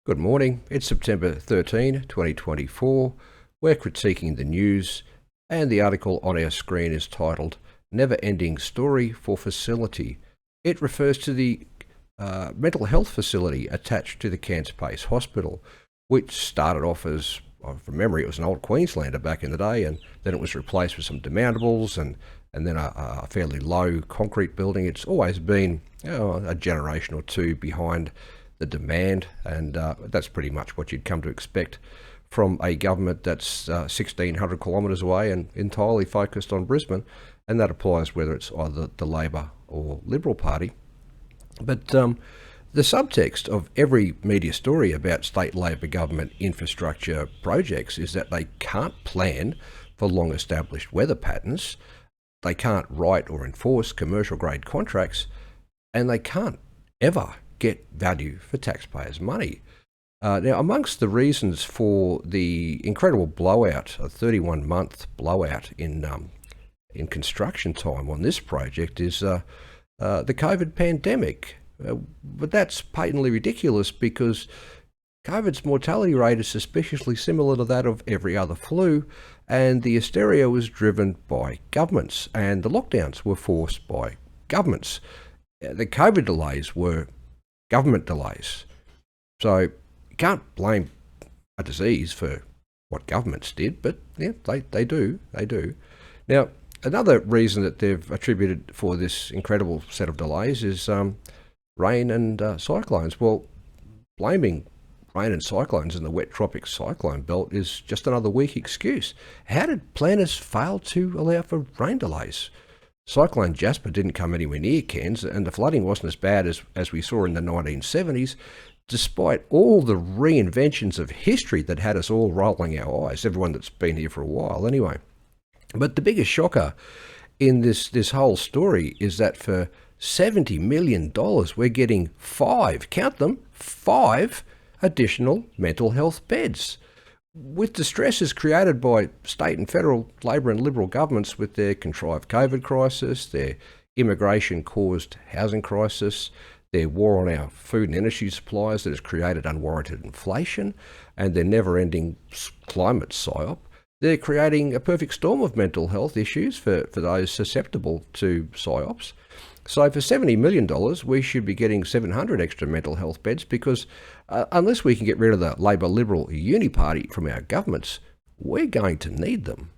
Good morning. It's September 13, 2024. We're critiquing the news, and the article on our screen is titled Never Ending Story for Facility. It refers to the mental health facility attached to the Cairns Pace Hospital, which started off as, from memory, it was an old Queenslander back in the day, and then it was replaced with some demountables and then a fairly low concrete building. It's always been a generation or two behind the demand, and that's pretty much what you'd come to expect from a government that's 1,600 kilometres away and entirely focused on Brisbane, and that applies whether it's either the Labor or Liberal Party. But the subtext of every media story about state Labor government infrastructure projects is that they can't plan for long-established weather patterns, they can't write or enforce commercial-grade contracts, and they can't ever get value for taxpayers' money. Now, amongst the reasons for the incredible blowout, a 31-month blowout in construction time on this project is the COVID pandemic. But that's patently ridiculous because COVID's mortality rate is suspiciously similar to that of every other flu, and the hysteria was driven by governments, and the lockdowns were forced by governments. The COVID delays were government delays. So you can't blame a disease for what governments did, but yeah, they do. Now, another reason that they've attributed for this incredible set of delays is rain and cyclones. Well, blaming rain and cyclones in the wet tropic cyclone belt is just another weak excuse. How did planners fail to allow for rain delays? Cyclone Jasper didn't come anywhere near Cairns, and the flooding wasn't as bad as we saw in the 1970s, despite all the reinventions of history that had us all rolling our eyes, everyone that's been here for a while anyway. But the biggest shocker in this whole story is that for $70 million, we're getting count them, five additional mental health beds. With the stresses created by state and federal Labor and Liberal governments with their contrived COVID crisis, their immigration-caused housing crisis, their war on our food and energy supplies that has created unwarranted inflation, and their never-ending climate psyop, they're creating a perfect storm of mental health issues for those susceptible to psyops. So for $70 million, we should be getting 700 extra mental health beds because unless we can get rid of the Labor-Liberal uni party from our governments, we're going to need them.